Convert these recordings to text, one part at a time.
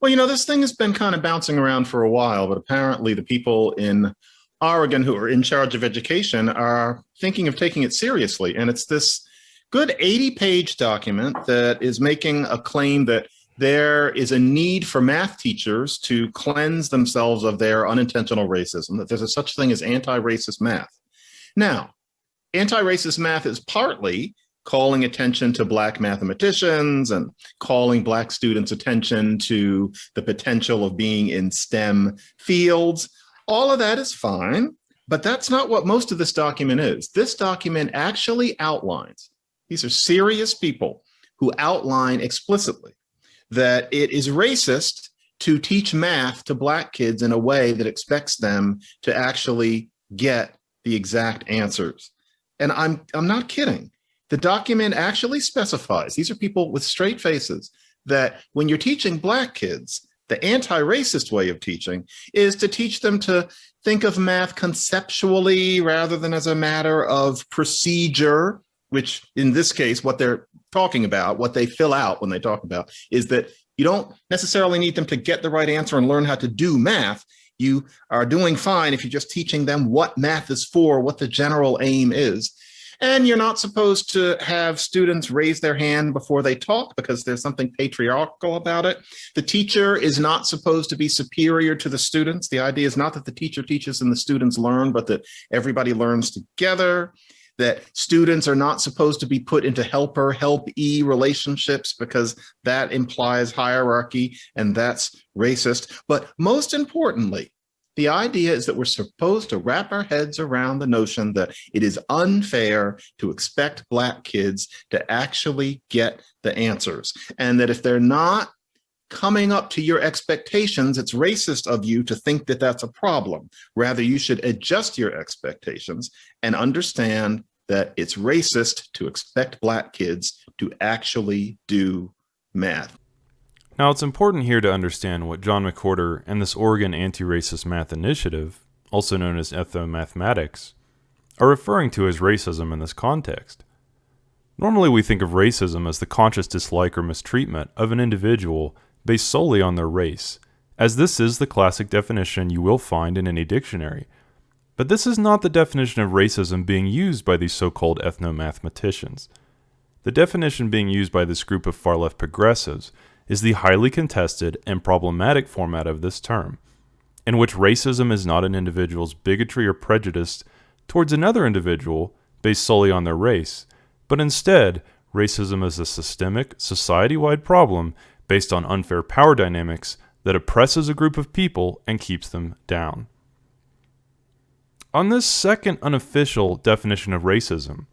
Well, this thing has been kind of bouncing around for a while, but apparently the people in Oregon who are in charge of education are thinking of taking it seriously. And it's this good 80-page document that is making a claim that there is a need for math teachers to cleanse themselves of their unintentional racism, that there's a such thing as anti-racist math. Now, anti-racist math is partly calling attention to Black mathematicians and calling Black students' attention to the potential of being in STEM fields. All of that is fine, but that's not what most of this document is. This document actually outlines, these are serious people who outline explicitly that it is racist to teach math to Black kids in a way that expects them to actually get the exact answers. And I'm not kidding. The document actually specifies, these are people with straight faces, that when you're teaching Black kids, the anti-racist way of teaching is to teach them to think of math conceptually rather than as a matter of procedure, which in this case, what they're talking about, what they fill out when they talk about, is that you don't necessarily need them to get the right answer and learn how to do math. You are doing fine if you're just teaching them what math is for, what the general aim is. And you're not supposed to have students raise their hand before they talk because there's something patriarchal about it. The teacher is not supposed to be superior to the students. The idea is not that the teacher teaches and the students learn, but that everybody learns together. That students are not supposed to be put into helper-helpee relationships because that implies hierarchy and that's racist. But most importantly, the idea is that we're supposed to wrap our heads around the notion that it is unfair to expect Black kids to actually get the answers, and that if they're not coming up to your expectations, it's racist of you to think that that's a problem. Rather, you should adjust your expectations and understand that it's racist to expect Black kids to actually do math. Now, it's important here to understand what John McWhorter and this Oregon Anti-Racist Math Initiative, also known as ethnomathematics, are referring to as racism in this context. Normally, we think of racism as the conscious dislike or mistreatment of an individual based solely on their race, as this is the classic definition you will find in any dictionary. But this is not the definition of racism being used by these so-called ethnomathematicians. The definition being used by this group of far-left progressives is the highly contested and problematic format of this term, in which racism is not an individual's bigotry or prejudice towards another individual based solely on their race, but instead, racism is a systemic, society-wide problem based on unfair power dynamics that oppresses a group of people and keeps them down. On this second unofficial definition of racism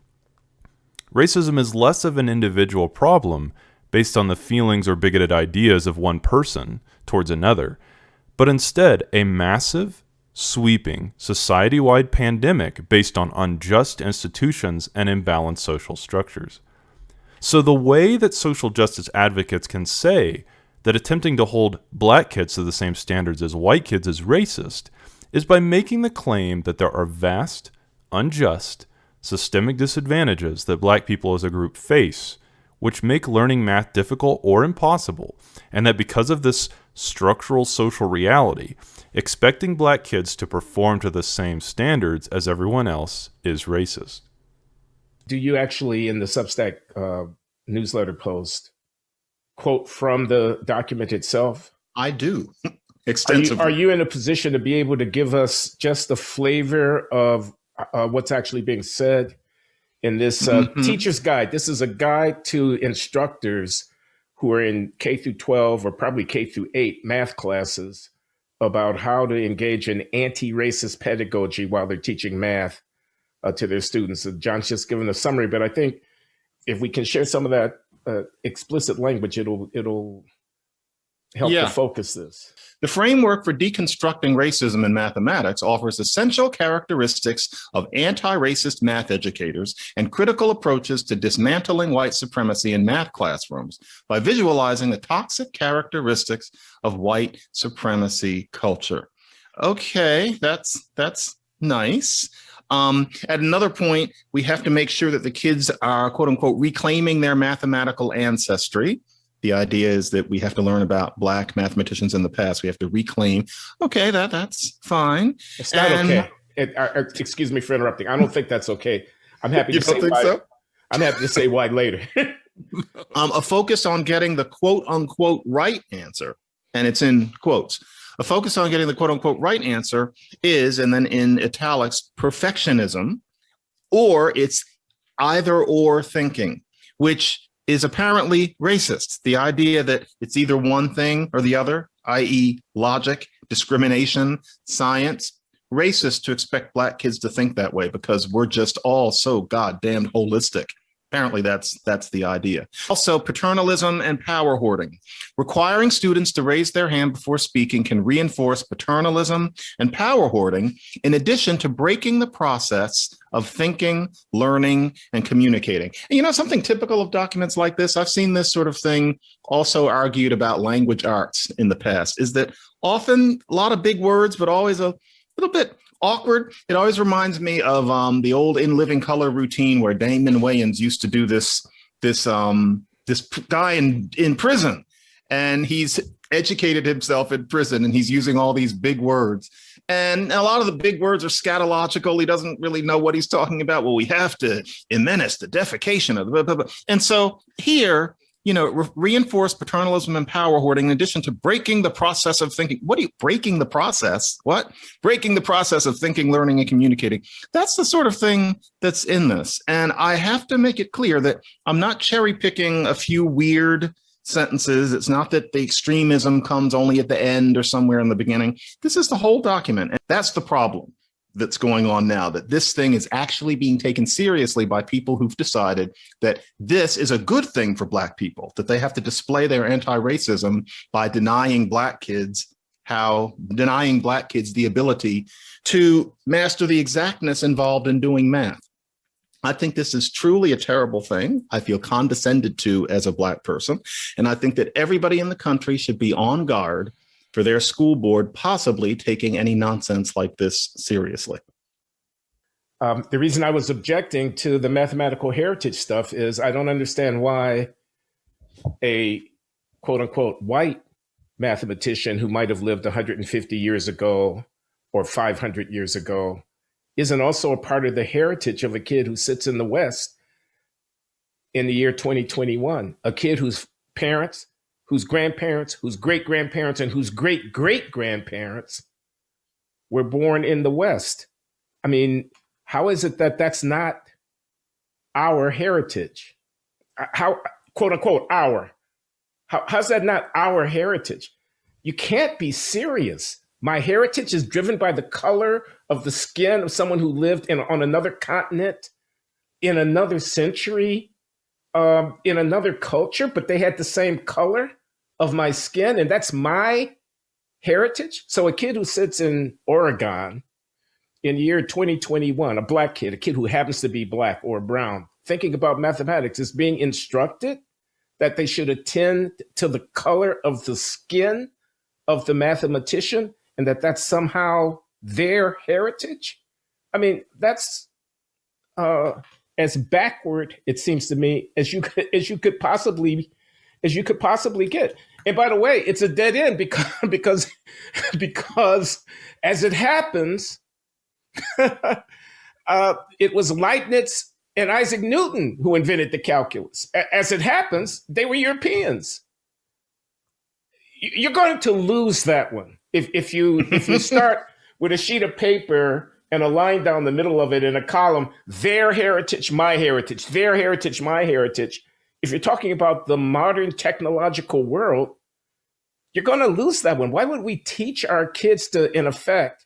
is less of an individual problem based on the feelings or bigoted ideas of one person towards another, but instead a massive, sweeping, society-wide pandemic based on unjust institutions and imbalanced social structures. So the way that social justice advocates can say that attempting to hold Black kids to the same standards as white kids is racist is by making the claim that there are vast, unjust, systemic disadvantages that Black people as a group face, which make learning math difficult or impossible, and that because of this structural social reality, expecting Black kids to perform to the same standards as everyone else is racist. Do you actually, in the Substack newsletter post, quote from the document itself? I do, extensively. Are you in a position to be able to give us just the flavor of what's actually being said in this teacher's guide? This is a guide to instructors who are in K through 12 or probably K through 8 math classes about how to engage in anti-racist pedagogy while they're teaching math to their students. So John's just given a summary, but I think if we can share some of that explicit language, it'll help to focus this. The framework for deconstructing racism in mathematics offers essential characteristics of anti-racist math educators and critical approaches to dismantling white supremacy in math classrooms by visualizing the toxic characteristics of white supremacy culture. Okay, that's nice. At another point, we have to make sure that the kids are, quote unquote, reclaiming their mathematical ancestry. The idea is that we have to learn about Black mathematicians in the past. We have to reclaim. Okay, that's fine. It's not okay. Excuse me for interrupting. I don't think that's okay. I'm happy You to say don't think why. so? I'm happy to say why later. A focus on getting the quote unquote right answer, and it's in quotes. A focus on getting the quote unquote right answer is, and then in italics, perfectionism, or it's either or thinking, which is apparently racist. The idea that it's either one thing or the other, i.e., logic, discrimination, science, racist to expect Black kids to think that way because we're just all so goddamn holistic. Apparently, that's the idea. Also, paternalism and power hoarding. Requiring students to raise their hand before speaking can reinforce paternalism and power hoarding, in addition to breaking the process of thinking, learning, and communicating. And you know, something typical of documents like this, I've seen this sort of thing also argued about language arts in the past, is that often a lot of big words, but always a little bit awkward. It always reminds me of the old In Living Color routine where Damon Wayans used to do this guy in prison, and he's educated himself in prison, and he's using all these big words. And a lot of the big words are scatological. He doesn't really know what he's talking about. Well, we have to menace the defecation of the blah, blah, blah. And so here, you know, reinforce paternalism and power hoarding in addition to breaking the process of thinking. What are you breaking the process? What? Breaking the process of thinking, learning, and communicating. That's the sort of thing that's in this. And I have to make it clear that I'm not cherry picking a few weird sentences. It's not that the extremism comes only at the end or somewhere in the beginning. This is the whole document. And that's the problem that's going on now, that this thing is actually being taken seriously by people who've decided that this is a good thing for Black people, that they have to display their anti-racism by denying Black kids the ability to master the exactness involved in doing math. I think this is truly a terrible thing. I feel condescended to as a Black person. And I think that everybody in the country should be on guard for their school board possibly taking any nonsense like this seriously. The reason I was objecting to the mathematical heritage stuff is I don't understand why a quote unquote white mathematician who might have lived 150 years ago or 500 years ago isn't also a part of the heritage of a kid who sits in the West in the year 2021, a kid whose parents, whose grandparents, whose great-grandparents, and whose great-great-grandparents were born in the West. I mean, how is it that that's not our heritage? How, quote unquote, our? How's that not our heritage? You can't be serious. My heritage is driven by the color of the skin of someone who lived on another continent, in another century, in another culture, but they had the same color of my skin, and that's my heritage. So a kid who sits in Oregon in the year 2021, a Black kid, a kid who happens to be Black or brown, thinking about mathematics is being instructed that they should attend to the color of the skin of the mathematician and that that's somehow their heritage. I mean, that's as backward, it seems to me, as you could possibly get. And by the way, it's a dead end because as it happens, it was Leibniz and Isaac Newton who invented the calculus. As it happens, they were Europeans. You're going to lose that one if you start with a sheet of paper and a line down the middle of it in a column, their heritage, my heritage, their heritage, my heritage. If you're talking about the modern technological world, you're going to lose that one. Why would we teach our kids to, in effect,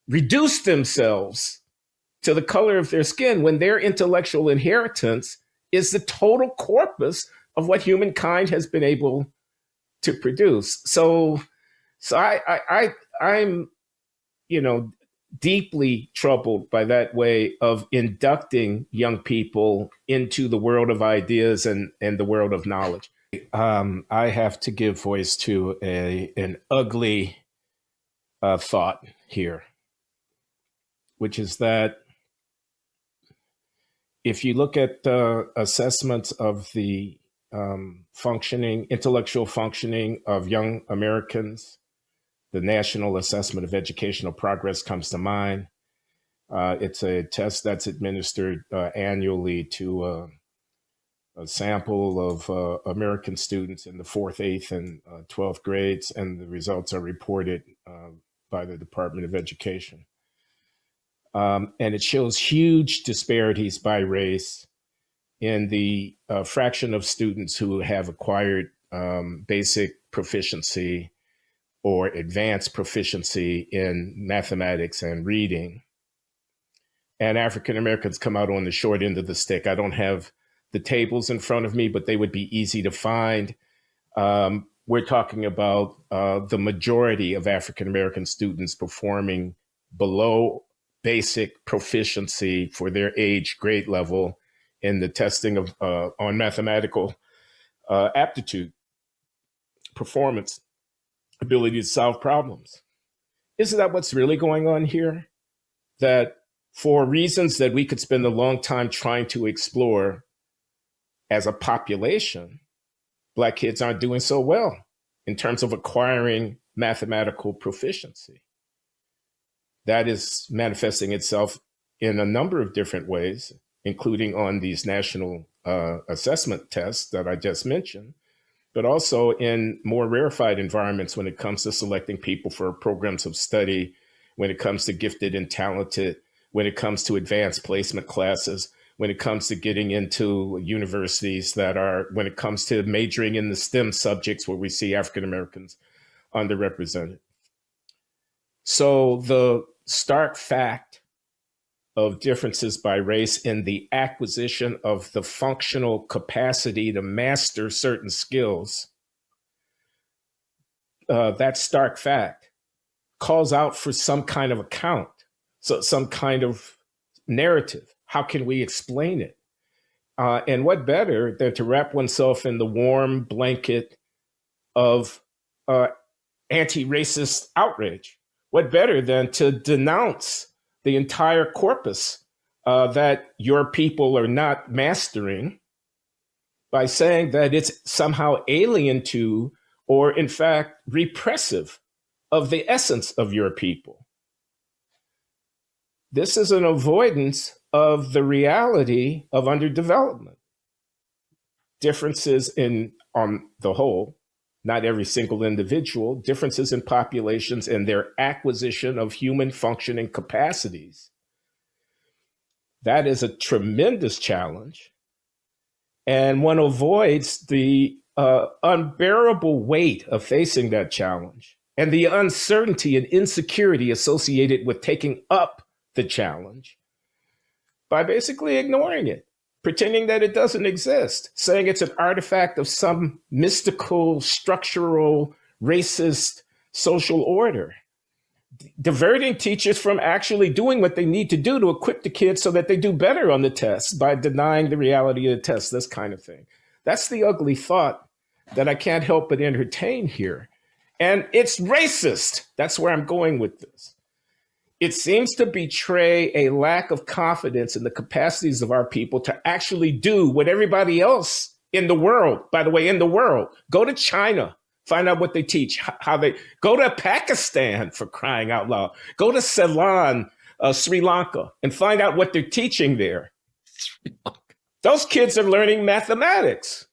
reduce themselves to the color of their skin when their intellectual inheritance is the total corpus of what humankind has been able to produce? So I'm, deeply troubled by that way of inducting young people into the world of ideas and the world of knowledge. I have to give voice to an ugly thought here, which is that if you look at the assessments of the intellectual functioning of young Americans. The National Assessment of Educational Progress comes to mind. It's a test that's administered annually to a sample of American students in the 4th, 8th, and 12th grades, and the results are reported by the Department of Education. And it shows huge disparities by race in the fraction of students who have acquired basic proficiency or advanced proficiency in mathematics and reading. And African Americans come out on the short end of the stick. I don't have the tables in front of me, but they would be easy to find. We're talking about the majority of African American students performing below basic proficiency for their age grade level in the testing of on mathematical aptitude, performance, ability to solve problems. Isn't that what's really going on here? That for reasons that we could spend a long time trying to explore as a population, Black kids aren't doing so well in terms of acquiring mathematical proficiency. That is manifesting itself in a number of different ways, including on these national assessment tests that I just mentioned, but also in more rarefied environments when it comes to selecting people for programs of study, when it comes to gifted and talented, when it comes to advanced placement classes, when it comes to getting into universities when it comes to majoring in the STEM subjects where we see African Americans underrepresented. So the stark fact of differences by race in the acquisition of the functional capacity to master certain skills, that stark fact calls out for some kind of account, so some kind of narrative. How can we explain it? And what better than to wrap oneself in the warm blanket of anti-racist outrage? What better than to denounce the entire corpus that your people are not mastering by saying that it's somehow alien to, or in fact, repressive of the essence of your people? This is an avoidance of the reality of underdevelopment. Differences on the whole, not every single individual, differences in populations and their acquisition of human functioning capacities. That is a tremendous challenge. And one avoids the unbearable weight of facing that challenge and the uncertainty and insecurity associated with taking up the challenge by basically ignoring it, pretending that it doesn't exist, saying it's an artifact of some mystical, structural, racist social order, diverting teachers from actually doing what they need to do to equip the kids so that they do better on the test by denying the reality of the test, this kind of thing. That's the ugly thought that I can't help but entertain here. And it's racist. That's where I'm going with this. It seems to betray a lack of confidence in the capacities of our people to actually do what everybody else in the world, by the way, in the world, go to China, find out what they teach, how they go to Pakistan, for crying out loud, go to Ceylon, Sri Lanka, and find out what they're teaching there. Those kids are learning mathematics.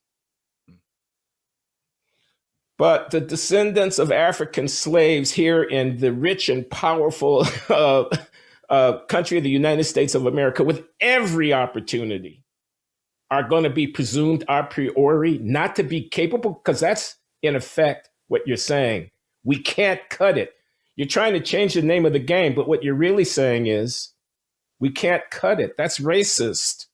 But the descendants of African slaves here in the rich and powerful country of the United States of America, with every opportunity, are going to be presumed a priori not to be capable, because that's, in effect, what you're saying. We can't cut it. You're trying to change the name of the game, but what you're really saying is, we can't cut it. That's racist.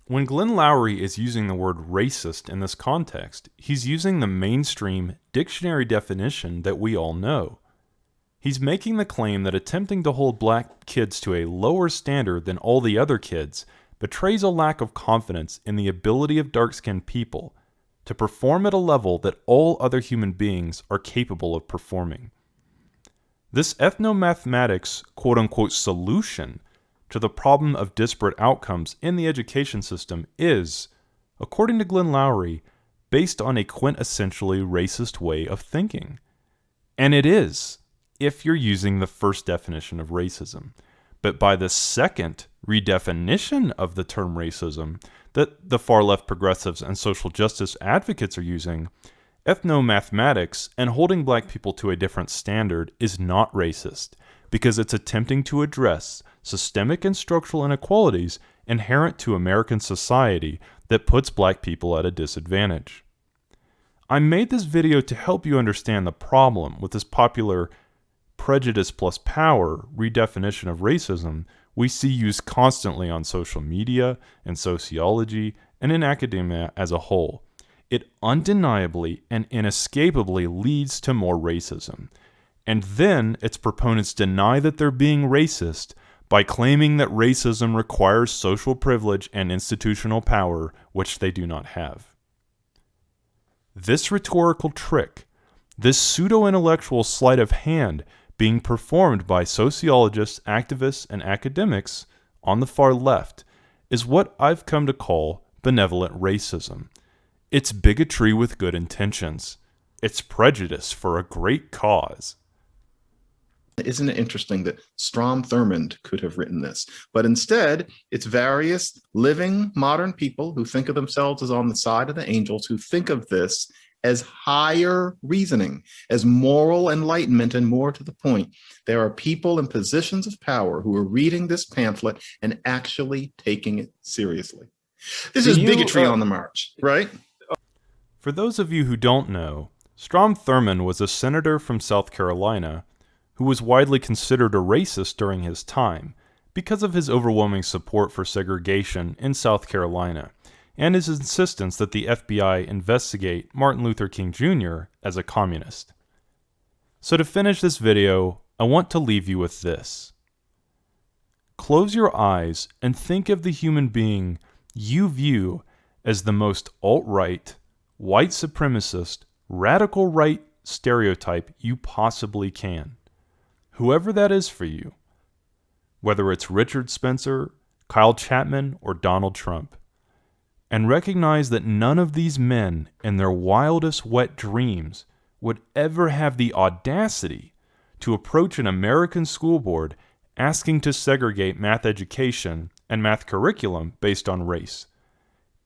When Glenn Loury is using the word racist in this context, he's using the mainstream dictionary definition that we all know. He's making the claim that attempting to hold black kids to a lower standard than all the other kids betrays a lack of confidence in the ability of dark-skinned people to perform at a level that all other human beings are capable of performing. This ethnomathematics quote-unquote solution to the problem of disparate outcomes in the education system is, according to Glenn Lowry, based on a quintessentially racist way of thinking. And it is, if you're using the first definition of racism. But by the second redefinition of the term racism that the far-left progressives and social justice advocates are using, ethnomathematics and holding black people to a different standard is not racist, because it's attempting to address systemic and structural inequalities inherent to American society that puts black people at a disadvantage. I made this video to help you understand the problem with this popular prejudice plus power redefinition of racism we see used constantly on social media, in sociology, and in academia as a whole. It undeniably and inescapably leads to more racism. And then its proponents deny that they're being racist by claiming that racism requires social privilege and institutional power, which they do not have. This rhetorical trick, this pseudo-intellectual sleight of hand being performed by sociologists, activists, and academics on the far left, is what I've come to call benevolent racism. It's bigotry with good intentions. It's prejudice for a great cause. Isn't it interesting that Strom Thurmond could have written this? But instead, it's various living modern people who think of themselves as on the side of the angels, who think of this as higher reasoning, as moral enlightenment, and more to the point, there are people in positions of power who are reading this pamphlet and actually taking it seriously. This is bigotry on the march, right? For those of you who don't know, Strom Thurmond was a senator from South Carolina who was widely considered a racist during his time because of his overwhelming support for segregation in South Carolina and his insistence that the FBI investigate Martin Luther King Jr. as a communist. So to finish this video, I want to leave you with this. Close your eyes and think of the human being you view as the most alt-right, white supremacist, radical right stereotype you possibly can. Whoever that is for you, whether it's Richard Spencer, Kyle Chapman, or Donald Trump, and recognize that none of these men in their wildest wet dreams would ever have the audacity to approach an American school board asking to segregate math education and math curriculum based on race.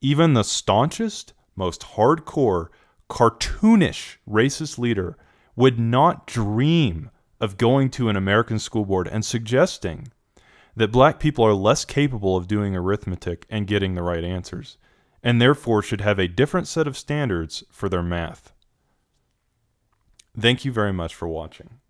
Even the staunchest, most hardcore, cartoonish racist leader would not dream of going to an American school board and suggesting that black people are less capable of doing arithmetic and getting the right answers, and therefore should have a different set of standards for their math. Thank you very much for watching.